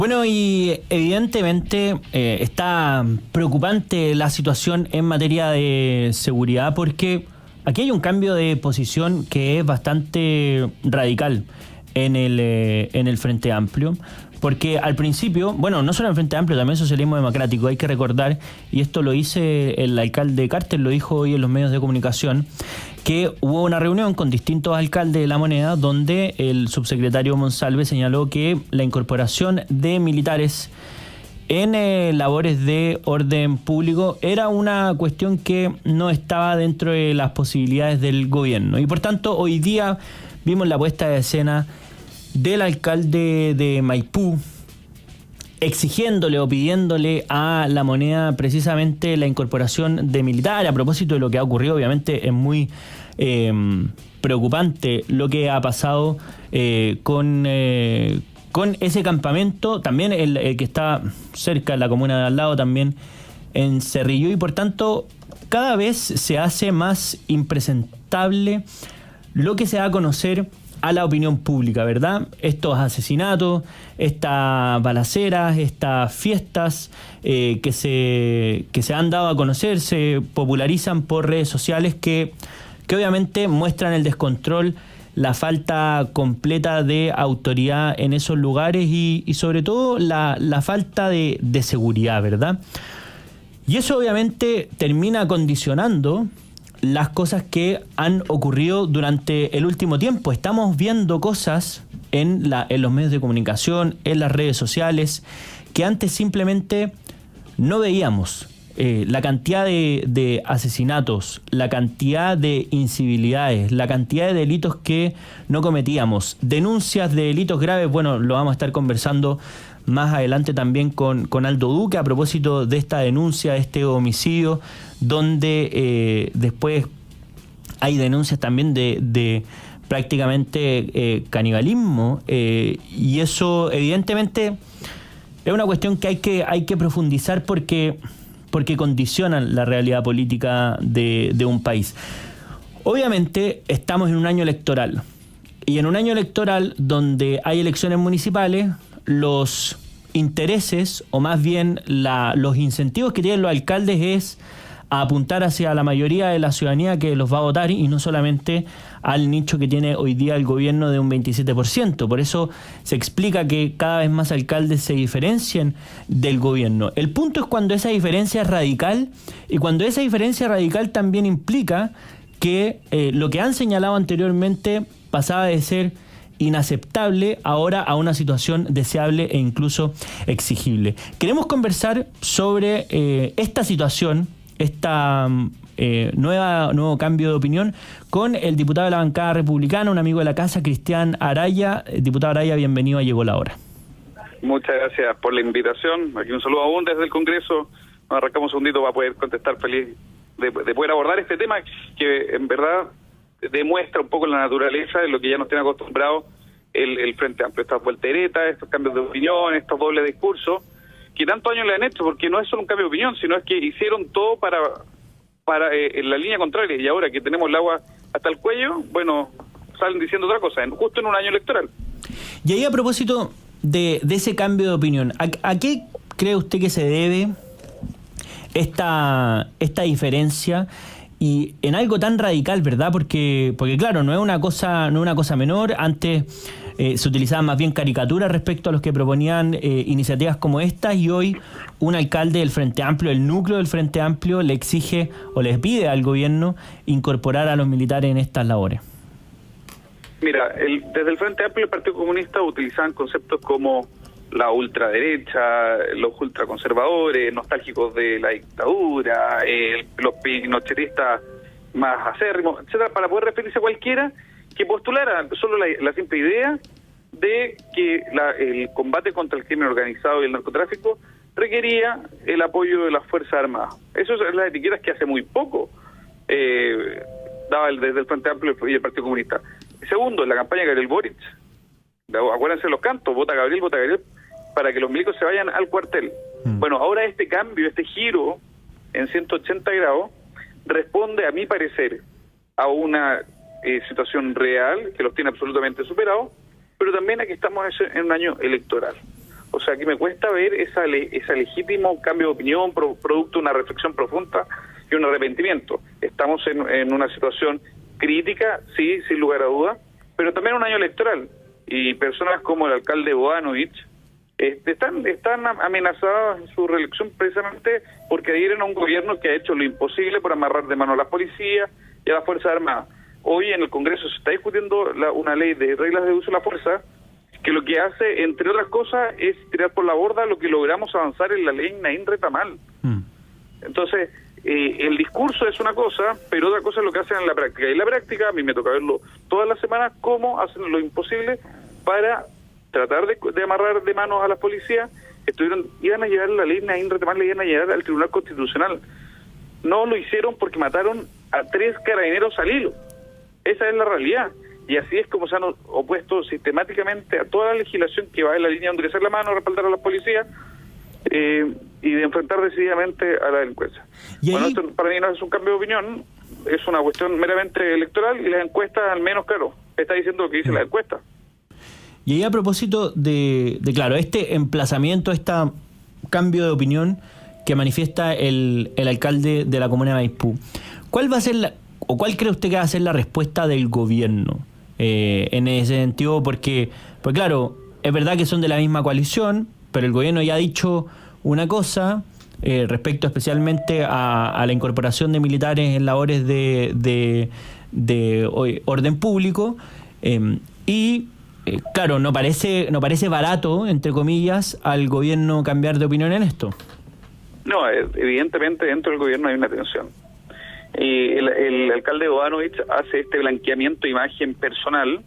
Bueno, y evidentemente está preocupante la situación en materia de seguridad porque aquí hay un cambio de posición que es bastante radical en el Frente Amplio. Porque al principio, bueno, no solo en el Frente Amplio, también Socialismo Democrático, hay que recordar, y esto lo dice el alcalde Carter, lo dijo hoy en los medios de comunicación, que hubo una reunión con distintos alcaldes de La Moneda donde el subsecretario Monsalve señaló que la incorporación de militares en labores de orden público era una cuestión que no estaba dentro de las posibilidades del gobierno. Y por tanto, hoy día vimos la puesta de escena del alcalde de Maipú exigiéndole o pidiéndole a La Moneda precisamente la incorporación de militares. A propósito de lo que ha ocurrido, obviamente es muy preocupante lo que ha pasado con ese campamento, también el que está cerca de la comuna de al lado, también en Cerrillo, y por tanto cada vez se hace más impresentable lo que se da a conocer a la opinión pública, ¿verdad? Estos asesinatos, estas balaceras, estas fiestas que se han dado a conocer, se popularizan por redes sociales que obviamente muestran el descontrol, la falta completa de autoridad en esos lugares y sobre todo la falta de seguridad, ¿verdad? Y eso obviamente termina condicionando las cosas que han ocurrido durante el último tiempo. Estamos viendo cosas en los medios de comunicación, en las redes sociales, que antes simplemente no veíamos. La cantidad de asesinatos, la cantidad de incivilidades, la cantidad de delitos que no cometíamos, denuncias de delitos graves, bueno, lo vamos a estar conversando más adelante también con Aldo Duque a propósito de esta denuncia, de este homicidio, donde después hay denuncias también de prácticamente canibalismo, y eso evidentemente es una cuestión que hay que profundizar porque condicionan la realidad política de un país. Obviamente estamos en un año electoral, y en un año electoral donde hay elecciones municipales, los intereses, o más bien los incentivos que tienen los alcaldes es a apuntar hacia la mayoría de la ciudadanía que los va a votar y no solamente al nicho que tiene hoy día el gobierno de un 27%. Por eso se explica que cada vez más alcaldes se diferencien del gobierno. El punto es cuando esa diferencia es radical, y cuando esa diferencia radical también implica que lo que han señalado anteriormente pasaba de ser inaceptable ahora a una situación deseable e incluso exigible. Queremos conversar sobre esta situación, nuevo cambio de opinión, con el diputado de la bancada republicana, un amigo de la casa, Cristian Araya. Diputado Araya, bienvenido a Llegó la Hora. Muchas gracias por la invitación. Aquí un saludo aún desde el Congreso. Nos arrancamos un segundito para poder contestar, feliz de poder abordar este tema que en verdad demuestra un poco la naturaleza de lo que ya nos tiene acostumbrado el Frente Amplio, estas volteretas, estos cambios de opinión, estos dobles discursos, que tantos años le han hecho, porque no es solo un cambio de opinión, sino es que hicieron todo para en la línea contraria, y ahora que tenemos el agua hasta el cuello, bueno, salen diciendo otra cosa, justo en un año electoral. Y ahí, a propósito de ese cambio de opinión, ¿a qué cree usted que se debe esta diferencia? Y en algo tan radical, ¿verdad? Porque claro, no es una cosa menor. Antes se utilizaban más bien caricaturas respecto a los que proponían iniciativas como estas, y hoy un alcalde del Frente Amplio, el núcleo del Frente Amplio, le exige o les pide al gobierno incorporar a los militares en estas labores. Mira, desde el Frente Amplio y el Partido Comunista utilizaban conceptos como la ultraderecha, los ultraconservadores, nostálgicos de la dictadura, los pinochetistas más acérrimos, etcétera, para poder referirse a cualquiera que postulara solo la simple idea de que el combate contra el crimen organizado y el narcotráfico requería el apoyo de las Fuerzas Armadas. Esas son las etiquetas que hace muy poco daba desde el Frente Amplio y el Partido Comunista. Segundo, en la campaña de Gabriel Boric, acuérdense los cantos, vota Gabriel, para que los milicos se vayan al cuartel. Bueno, ahora este cambio, este giro en 180 grados, responde, a mi parecer, a una situación real que los tiene absolutamente superados, pero también a que estamos en un año electoral. O sea, que me cuesta ver ese legítimo cambio de opinión, producto de una reflexión profunda y un arrepentimiento. Estamos en una situación crítica, sí, sin lugar a dudas, pero también un año electoral. Y personas como el alcalde Bodanovich están amenazadas en su reelección precisamente porque adhieren a un gobierno que ha hecho lo imposible por amarrar de mano a las policías y a las Fuerzas Armadas. Hoy en el Congreso se está discutiendo una ley de reglas de uso de la fuerza que lo que hace, entre otras cosas, es tirar por la borda lo que logramos avanzar en la ley Naín Retamal. Entonces, el discurso es una cosa, pero otra cosa es lo que hacen en la práctica. Y en la práctica, a mí me toca verlo todas las semanas, cómo hacen lo imposible para tratar de amarrar de manos a las policías. Iban a llevar la ley Naín Retamal, le iban a llevar al Tribunal Constitucional. No lo hicieron porque mataron a 3 carabineros al hilo. Esa es la realidad. Y así es como se han opuesto sistemáticamente a toda la legislación que va en la línea de endurecer la mano, respaldar a las policías y de enfrentar decididamente a la delincuencia. Bueno, esto para mí no es un cambio de opinión, es una cuestión meramente electoral y las encuestas, al menos, claro, está diciendo lo que dice la encuesta. Y ahí, a propósito de claro, este emplazamiento, este cambio de opinión que manifiesta el alcalde de la comuna de Maipú, ¿cuál va a ser cuál cree usted que va a ser la respuesta del gobierno en ese sentido? Porque claro, es verdad que son de la misma coalición, pero el gobierno ya ha dicho una cosa respecto especialmente a la incorporación de militares en labores de orden público claro, no parece barato, entre comillas, al gobierno cambiar de opinión en esto. No, evidentemente dentro del gobierno hay una tensión. Y el alcalde Bodanovich hace este blanqueamiento de imagen personal,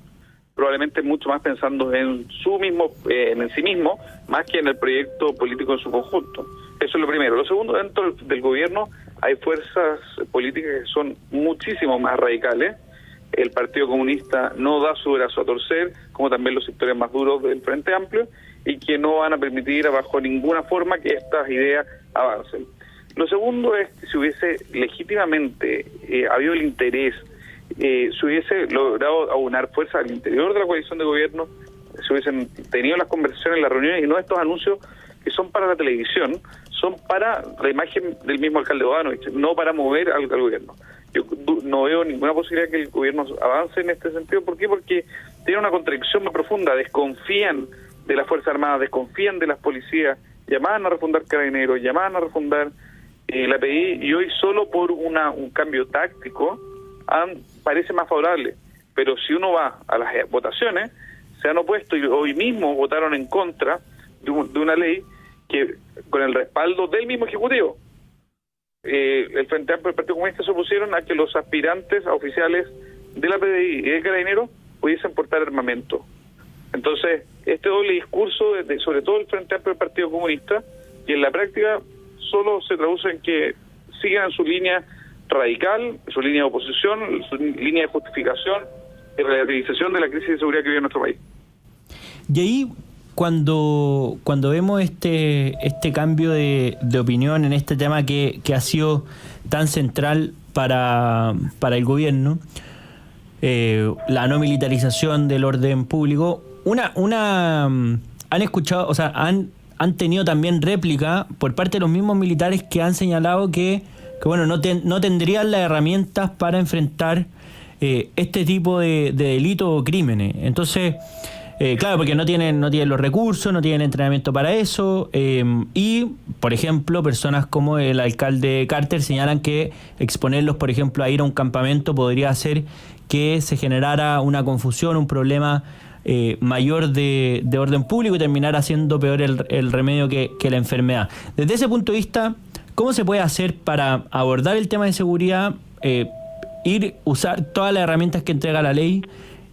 probablemente mucho más pensando en sí mismo, más que en el proyecto político en su conjunto. Eso es lo primero. Lo segundo, dentro del gobierno hay fuerzas políticas que son muchísimo más radicales. El Partido Comunista no da su brazo a torcer, como también los sectores más duros del Frente Amplio, y que no van a permitir bajo ninguna forma que estas ideas avancen. Lo segundo es que si hubiese legítimamente habido el interés, se hubiese logrado aunar fuerzas al interior de la coalición de gobierno, se hubiesen tenido las conversaciones, las reuniones, y no estos anuncios que son para la televisión, son para la imagen del mismo alcalde Bodanovich, no para mover al gobierno. Yo no veo ninguna posibilidad que el gobierno avance en este sentido. ¿Por qué? Porque tiene una contradicción muy profunda. Desconfían de las Fuerzas Armadas, desconfían de las policías, llamaban a refundar Carabineros, llamaban a refundar la PDI, y hoy solo por un cambio táctico parece más favorable. Pero si uno va a las votaciones, se han opuesto y hoy mismo votaron en contra de una ley que con el respaldo del mismo Ejecutivo. El Frente Amplio y el Partido Comunista se opusieron a que los aspirantes a oficiales de la PDI y de Carabineros pudiesen portar armamento. Entonces, este doble discurso, sobre todo el Frente Amplio y el Partido Comunista, y en la práctica solo se traduce en que sigan su línea radical, su línea de oposición, su línea de justificación y relativización de la crisis de seguridad que vive en nuestro país. Y ahí, cuando vemos este cambio de opinión en este tema que ha sido tan central para el gobierno, la no militarización del orden público, han escuchado, o sea, han tenido también réplica por parte de los mismos militares que han señalado que bueno, no tendrían las herramientas para enfrentar este tipo de delitos o crímenes. Entonces, claro, porque no tienen los recursos, no tienen entrenamiento para eso, y, por ejemplo, personas como el alcalde Carter señalan que exponerlos, por ejemplo, a ir a un campamento podría hacer que se generara una confusión, un problema mayor de orden público y terminar haciendo peor el remedio que la enfermedad. Desde ese punto de vista, ¿cómo se puede hacer para abordar el tema de seguridad, usar todas las herramientas que entrega la ley,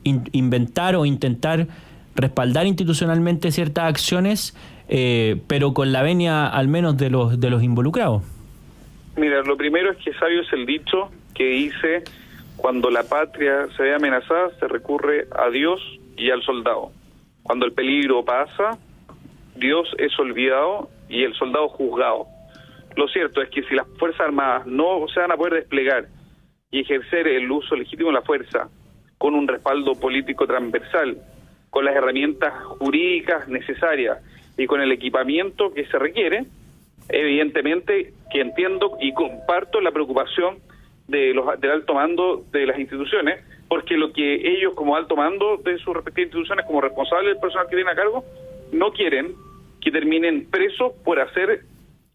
inventar o intentar respaldar institucionalmente ciertas acciones, pero con la venia al menos de los involucrados? Mira, lo primero es que sabio es el dicho que dice: cuando la patria se ve amenazada, se recurre a Dios y al soldado. Cuando el peligro pasa, Dios es olvidado y el soldado juzgado. Lo cierto es que si las Fuerzas Armadas no se van a poder desplegar y ejercer el uso legítimo de la fuerza con un respaldo político transversal, con las herramientas jurídicas necesarias y con el equipamiento que se requiere. Evidentemente que entiendo y comparto la preocupación del alto mando de las instituciones, porque lo que ellos como alto mando de sus respectivas instituciones, como responsables del personal que tienen a cargo, no quieren que terminen presos por hacer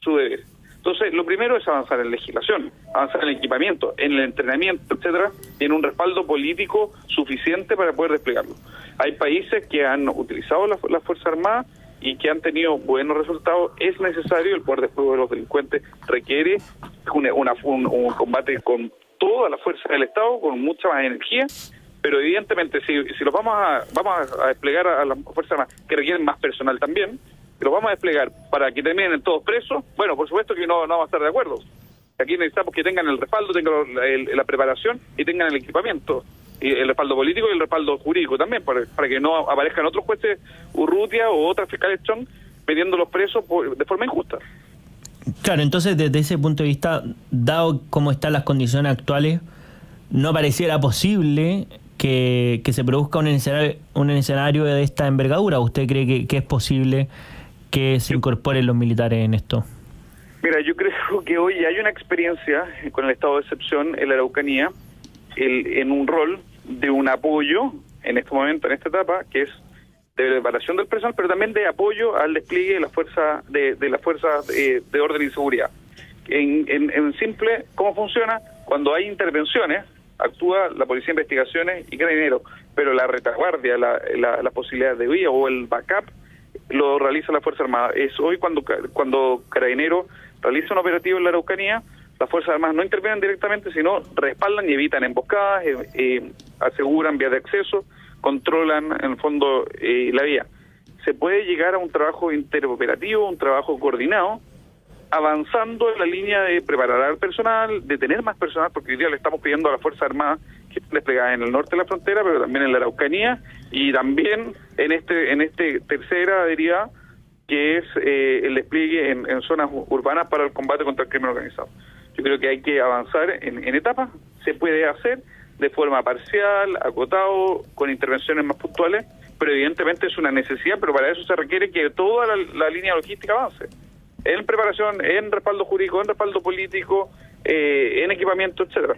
su deber. Entonces, lo primero es avanzar en legislación, avanzar en el equipamiento, en el entrenamiento, etcétera, y en un respaldo político suficiente para poder desplegarlo. Hay países que han utilizado las Fuerzas Armadas y que han tenido buenos resultados. Es necesario, el poder de fuego de los delincuentes requiere un combate con toda la fuerza del Estado, con mucha más energía, pero evidentemente si los vamos a desplegar a las Fuerzas Armadas, que requieren más personal también, y los vamos a desplegar para que terminen todos presos, bueno, por supuesto que no vamos a estar de acuerdo. Aquí necesitamos que tengan el respaldo, tengan la preparación y tengan el equipamiento, y el respaldo político y el respaldo jurídico también, para que no aparezcan otros jueces Urrutia o otras fiscales Chong metiendo los presos de forma injusta. Claro, entonces desde ese punto de vista, dado cómo están las condiciones actuales, no pareciera posible que se produzca un escenario de esta envergadura. ¿Usted cree que es posible que se incorporen los militares en esto? Mira, yo creo que hoy hay una experiencia con el estado de excepción en la Araucanía, en un rol de un apoyo en este momento, en esta etapa, que es de preparación del personal, pero también de apoyo al despliegue de las fuerzas de orden y seguridad. En simple, ¿cómo funciona? Cuando hay intervenciones, actúa la Policía de Investigaciones y Carabineros, pero la retaguardia, la posibilidad de huida o el backup lo realiza la Fuerza Armada. Es hoy cuando Carabineros realiza un operativo en la Araucanía, las Fuerzas Armadas no intervienen directamente, sino respaldan y evitan emboscadas, aseguran vías de acceso, controlan en el fondo la vía. Se puede llegar a un trabajo interoperativo, un trabajo coordinado, avanzando en la línea de preparar al personal, de tener más personal, porque hoy día le estamos pidiendo a las Fuerzas Armadas que estén desplegadas en el norte de la frontera, pero también en la Araucanía y también en este tercera deriva, que es el despliegue en zonas urbanas para el combate contra el crimen organizado. Yo creo que hay que avanzar en etapas, se puede hacer de forma parcial, acotado, con intervenciones más puntuales, pero evidentemente es una necesidad, pero para eso se requiere que toda la línea logística avance. En preparación, en respaldo jurídico, en respaldo político, en equipamiento, etcétera.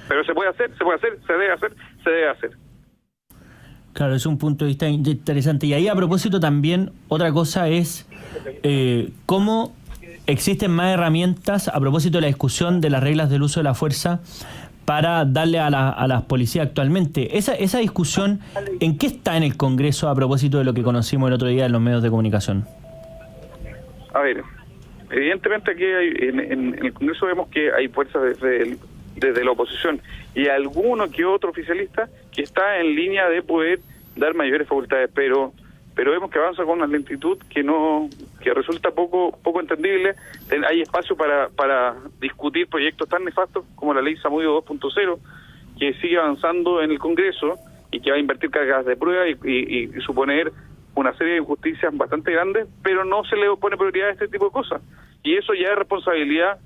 Pero se puede hacer, se debe hacer. Claro, es un punto de vista interesante. Y ahí, a propósito, también otra cosa es cómo existen más herramientas a propósito de la discusión de las reglas del uso de la fuerza para darle a las policías actualmente. Esa discusión, ¿en qué está en el Congreso a propósito de lo que conocimos el otro día en los medios de comunicación? A ver, evidentemente aquí en el Congreso vemos que hay fuerzas desde la oposición y alguno que otro oficialista que está en línea de poder dar mayores facultades, pero vemos que avanza con una lentitud que resulta poco entendible. Hay espacio para discutir proyectos tan nefastos como la ley Zamudio 2.0, que sigue avanzando en el Congreso y que va a invertir cargas de prueba y suponer una serie de injusticias bastante grandes, pero no se le pone prioridad a este tipo de cosas. Y eso ya es responsabilidad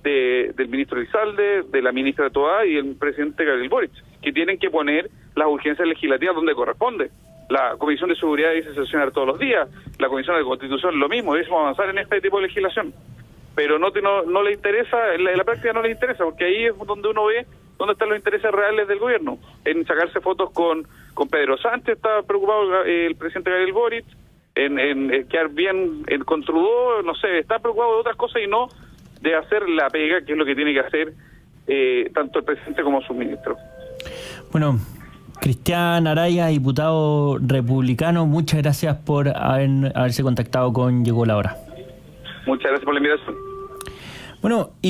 del ministro Elizalde, de la ministra Toá y del presidente Gabriel Boric, que tienen que poner las urgencias legislativas donde corresponde. La Comisión de Seguridad dice sesionar todos los días, la Comisión de Constitución lo mismo, debemos avanzar en este tipo de legislación. Pero no le interesa, en la práctica no les interesa, porque ahí es donde uno ve dónde están los intereses reales del gobierno. En sacarse fotos con Pedro Sánchez está preocupado el presidente Gabriel Boric, en quedar bien con Trudeau, no sé, está preocupado de otras cosas y no de hacer la pega, que es lo que tiene que hacer tanto el presidente como sus ministros. Bueno, Cristian Araya, diputado republicano, muchas gracias por haberse contactado con Llegó la Hora. Muchas gracias por la invitación. Bueno,